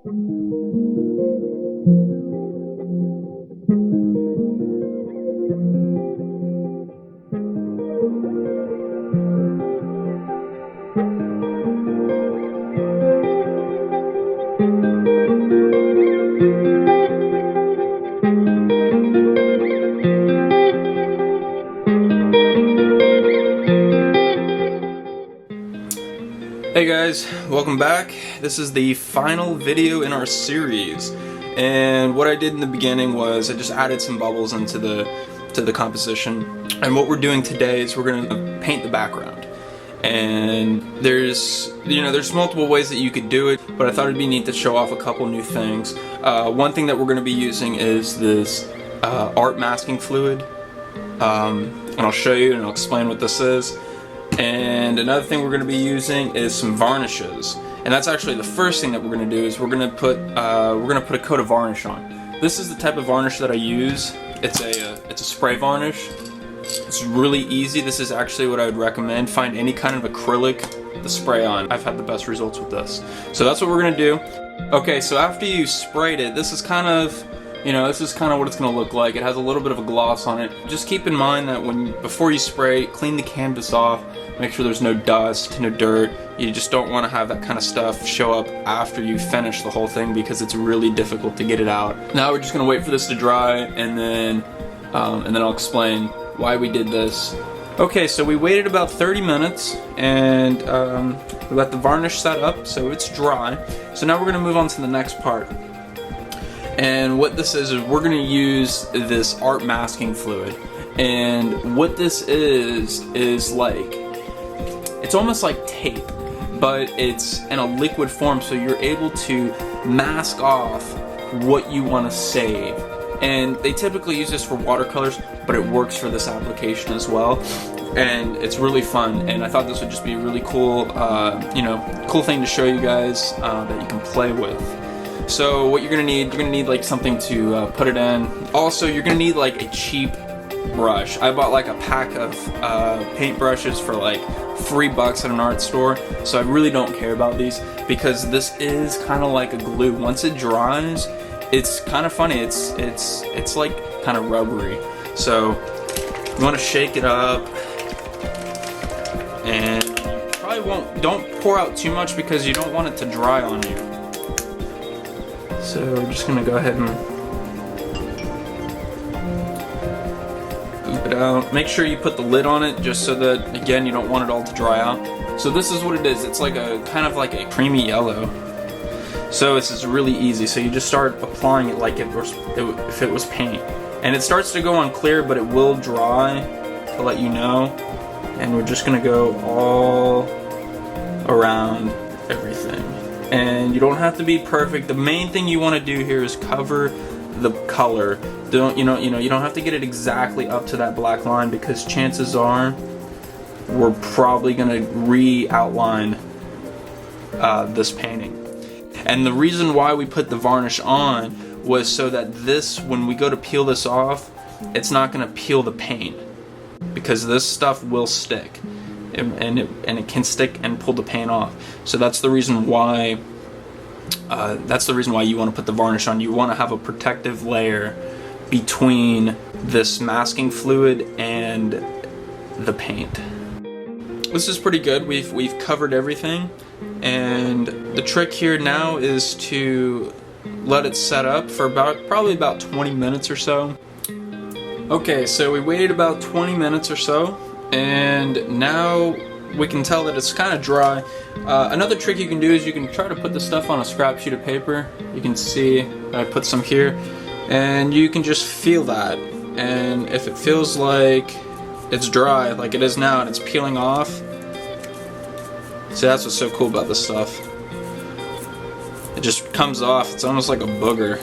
Hey guys, welcome back. This is the final video in our series, and what I did in the beginning was I just added some bubbles into the composition, and what we're doing today is we're going to paint the background. And there's multiple ways that you could do it, but I thought it'd be neat to show off a couple new things. One thing that we're going to be using is this art masking fluid, and I'll show you and I'll explain what this is. And another thing we're going to be using is some varnishes, and that's actually the first thing that we're going to do is we're going to put a coat of varnish on. This is the type of varnish that I use. It's a spray varnish. It's really easy. This is actually what I would recommend. Find any kind of acrylic to spray on. I've had the best results with this. So that's what we're going to do. Okay, so after you sprayed it, this is kind of what it's going to look like. It has a little bit of a gloss on it. Just keep in mind that before you spray, clean the canvas off. Make sure there's no dust, no dirt. You just don't want to have that kind of stuff show up after you finish the whole thing because it's really difficult to get it out. Now we're just going to wait for this to dry, and then I'll explain why we did this. Okay, so we waited about 30 minutes, and we let the varnish set up so it's dry. So now we're going to move on to the next part. And what this is we're going to use this art masking fluid. And what this is like, it's almost like tape, but it's in a liquid form, so you're able to mask off what you want to save. And they typically use this for watercolors, but it works for this application as well. And it's really fun, and I thought this would just be a really cool, cool thing to show you guys that you can play with. So what you're gonna need like something to put it in. Also, you're gonna need like a cheap brush. I bought like a pack of paint brushes for like $3 at an art store. So I really don't care about these because this is kind of like a glue. Once it dries, it's kind of funny. It's like kind of rubbery. So you want to shake it up, and you probably don't pour out too much because you don't want it to dry on you. So we're just going to go ahead and scoop it out. Make sure you put the lid on it just so that, again, you don't want it all to dry out. So this is what it is. It's like kind of like a creamy yellow. So this is really easy. So you just start applying it like if it was paint. And it starts to go on clear, but it will dry, to let you know. And we're just going to go all around everything. And you don't have to be perfect. The main thing you want to do here is cover the color. You don't have to get it exactly up to that black line because chances are we're probably going to re-outline this painting. And the reason why we put the varnish on was so that this, when we go to peel this off, it's not going to peel the paint because this stuff will stick. And it can stick and pull the paint off. So that's the reason why. You want to put the varnish on. You want to have a protective layer between this masking fluid and the paint. This is pretty good. We've covered everything, and the trick here now is to let it set up for probably about 20 minutes or so. Okay, so we waited about 20 minutes or so. And now we can tell that it's kind of dry. Another trick you can do is you can try to put the stuff on a scrap sheet of paper. You can see I put some here, and you can just feel that. And if it feels like it's dry, like it is now, and it's peeling off, see, that's what's so cool about this stuff. It just comes off. It's almost like a booger.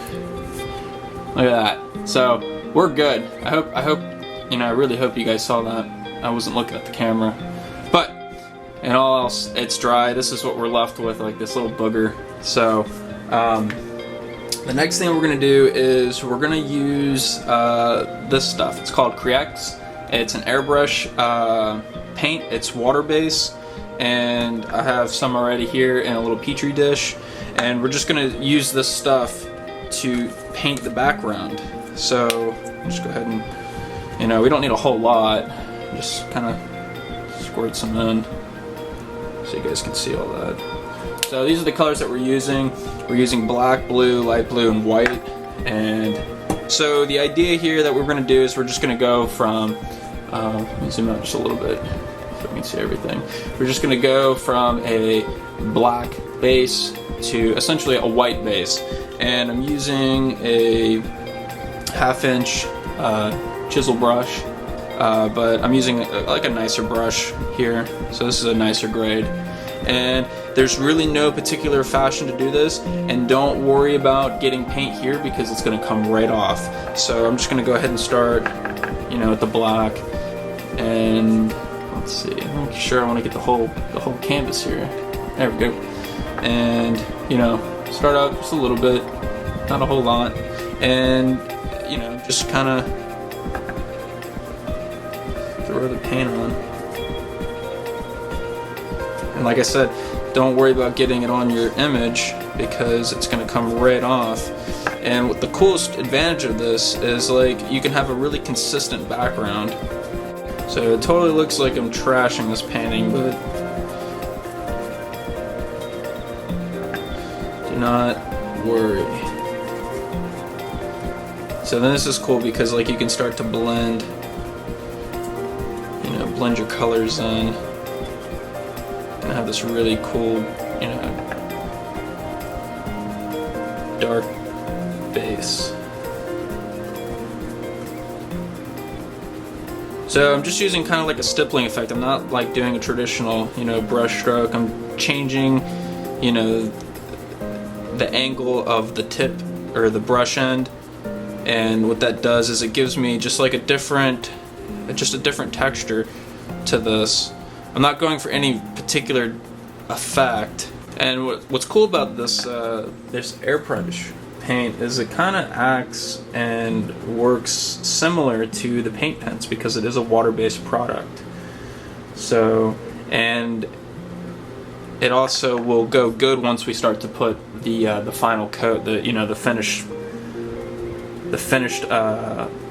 Look at that. So we're good. I really hope you guys saw that. I wasn't looking at the camera. But in all else, it's dry. This is what we're left with, like this little booger. So the next thing we're going to do is we're going to use this stuff. It's called Createx. It's an airbrush paint. It's water-based. And I have some already here in a little petri dish. and we're just gonna use this stuff to paint the background. So just go ahead and, you know, we don't need a whole lot, just kind of squirt some in so you guys can see all that. So these are the colors that we're using. We're using black, blue, light blue, and white. And so the idea here that we're going to do is we're just going to go from, let me zoom out just a little bit so we can see everything. We're just going to go from a black base to essentially a white base. And I'm using a 1/2 inch chisel brush, but I'm using like a nicer brush here. So this is a nicer grade. And there's really no particular fashion to do this, and don't worry about getting paint here because it's going to come right off. So I'm just going to go ahead and start, you know, with the black, and let's see, I'm not sure I want to get the whole canvas here. There we go. And, you know, start out just a little bit, not a whole lot, and, you know, just kind of throw the paint on. And like I said, don't worry about getting it on your image because it's going to come right off. And what the coolest advantage of this is, like, you can have a really consistent background. So it totally looks like I'm trashing this painting, but do not worry. So then this is cool because, like, you can start to blend, you know, blend your colors in. And have this really cool, you know, dark base. So I'm just using kind of like a stippling effect. I'm not like doing a traditional, you know, brush stroke. I'm changing, you know, the angle of the tip or the brush end, and what that does is it gives me just like a different texture to this. I'm not going for any particular effect. And what's cool about this airbrush paint is it kind of acts and works similar to the paint pens because it is a water-based product. So, and it also will go good once we start to put the final coat, the finished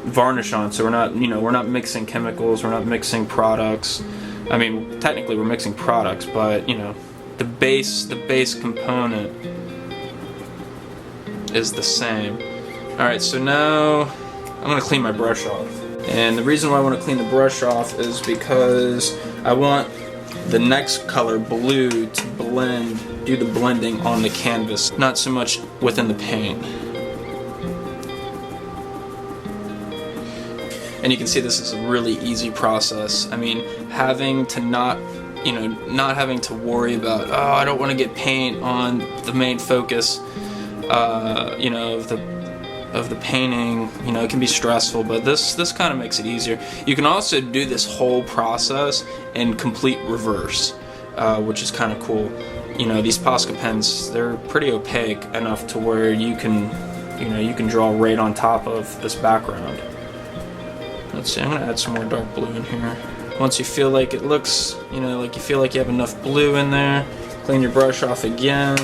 varnish on. So we're not mixing chemicals, we're not mixing products. I mean, technically we're mixing products, but, you know, the base component is the same. Alright, so now I'm going to clean my brush off. And the reason why I want to clean the brush off is because I want the next color, blue, to do the blending on the canvas, not so much within the paint. And you can see this is a really easy process. I mean, having to not having to worry about, oh, I don't want to get paint on the main focus, you know, of the painting. You know, it can be stressful, but this kind of makes it easier. You can also do this whole process in complete reverse, which is kind of cool. You know, these Posca pens, they're pretty opaque enough to where you can draw right on top of this background. Let's see, I'm going to add some more dark blue in here. Once you feel like it looks, you know, like you feel like you have enough blue in there, clean your brush off again.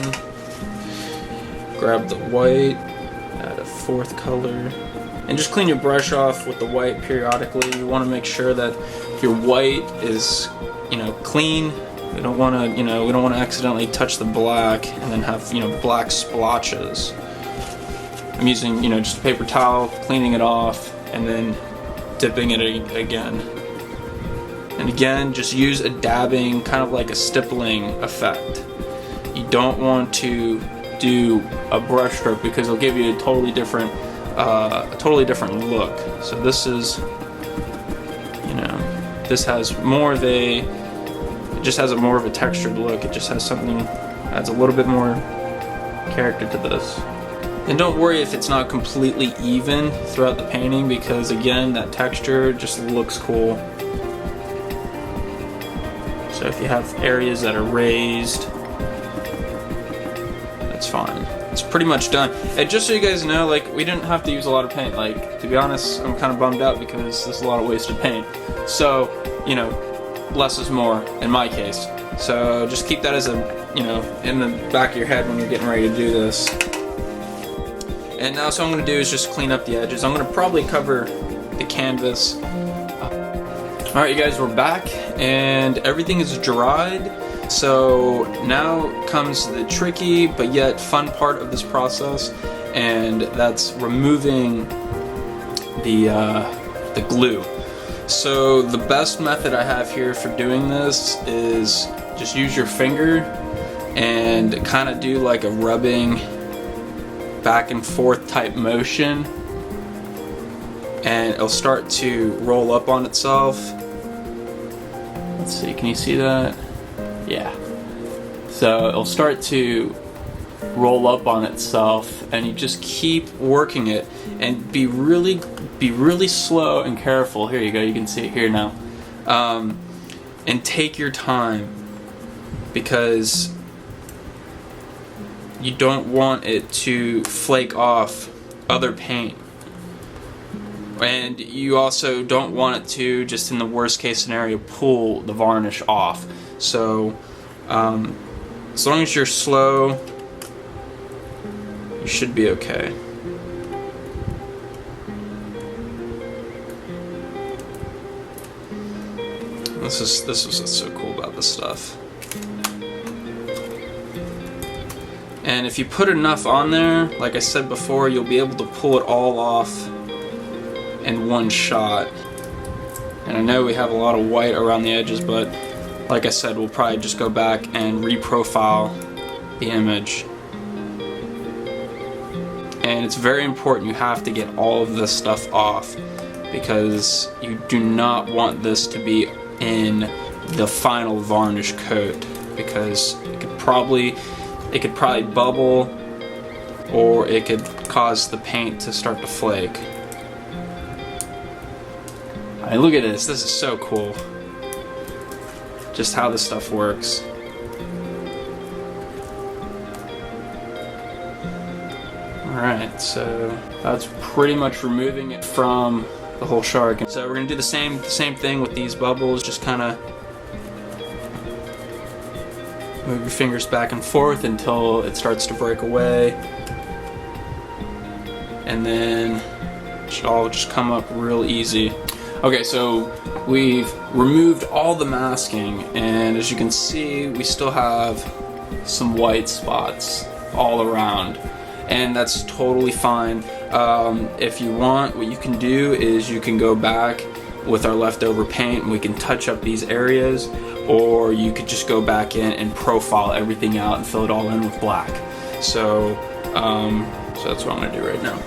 Grab the white, add a fourth color, and just clean your brush off with the white periodically. You want to make sure that your white is, you know, clean. We don't want to accidentally touch the black and then have, you know, black splotches. I'm using, you know, just a paper towel, cleaning it off, and then dipping it again. And again, just use a dabbing, kind of like a stippling effect. You don't want to do a brush stroke because it'll give you a totally different look. So this is, you know, this has more of a, it just has a more of a textured look. It just has something, adds a little bit more character to this. And don't worry if it's not completely even throughout the painting because, again, that texture just looks cool. So if you have areas that are raised, that's fine. It's pretty much done. And just so you guys know, like, we didn't have to use a lot of paint. Like, to be honest, I'm kind of bummed out because there's a lot of wasted paint. So, you know, less is more in my case. So just keep that as a you know, in the back of your head when you're getting ready to do this. And now, so I'm going to do is just clean up the edges. I'm going to probably cover the canvas. Alright, you guys, we're back, and everything is dried. So now comes the tricky but yet fun part of this process, and that's removing the glue. So the best method I have here for doing this is just use your finger and kind of do like a rubbing back and forth type motion, and it'll start to roll up on itself. Let's see, can you see that? Yeah. So it'll start to roll up on itself, and you just keep working it, and be really slow and careful. Here you go, you can see it here now. And take your time, because you don't want it to flake off other paint. And you also don't want it to, just in the worst case scenario, pull the varnish off. So as long as you're slow, you should be okay. This is what's so cool about this stuff. And if you put enough on there, like I said before, you'll be able to pull it all off in one shot. And I know we have a lot of white around the edges, but like I said, we'll probably just go back and reprofile the image. And it's very important, you have to get all of this stuff off, because you do not want this to be in the final varnish coat, because it could probably bubble, or it could cause the paint to start to flake. Alright, look at this. This is so cool. Just how this stuff works. Alright, so that's pretty much removing it from the whole shark. So we're gonna do the same thing with these bubbles. Just kind of move your fingers back and forth until it starts to break away, and then it should all just come up real easy. Okay, so we've removed all the masking, and as you can see, we still have some white spots all around, and that's totally fine. If you want, what you can do is you can go back with our leftover paint and we can touch up these areas, or you could just go back in and profile everything out and fill it all in with black. So, so that's what I'm gonna do right now.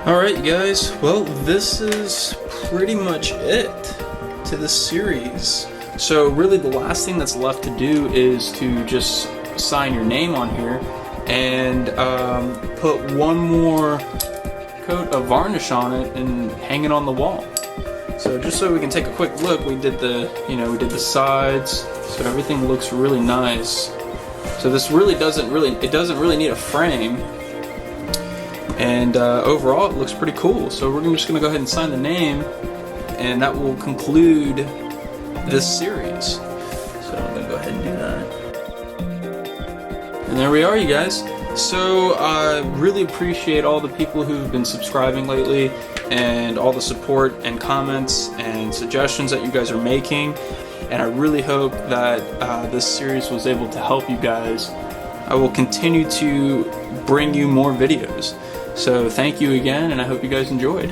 Alright, you guys, well, this is pretty much it to this series. So really the last thing that's left to do is to just sign your name on here and put one more coat of varnish on it and hang it on the wall. So just so we can take a quick look, we did the sides, so everything looks really nice. So this really doesn't really need a frame, and overall it looks pretty cool. So we're just gonna go ahead and sign the name, and that will conclude this series. So I'm gonna go ahead and do that. And there we are, you guys. So I really appreciate all the people who've been subscribing lately, and all the support and comments and suggestions that you guys are making. And I really hope that this series was able to help you guys. I will continue to bring you more videos. So thank you again, and I hope you guys enjoyed.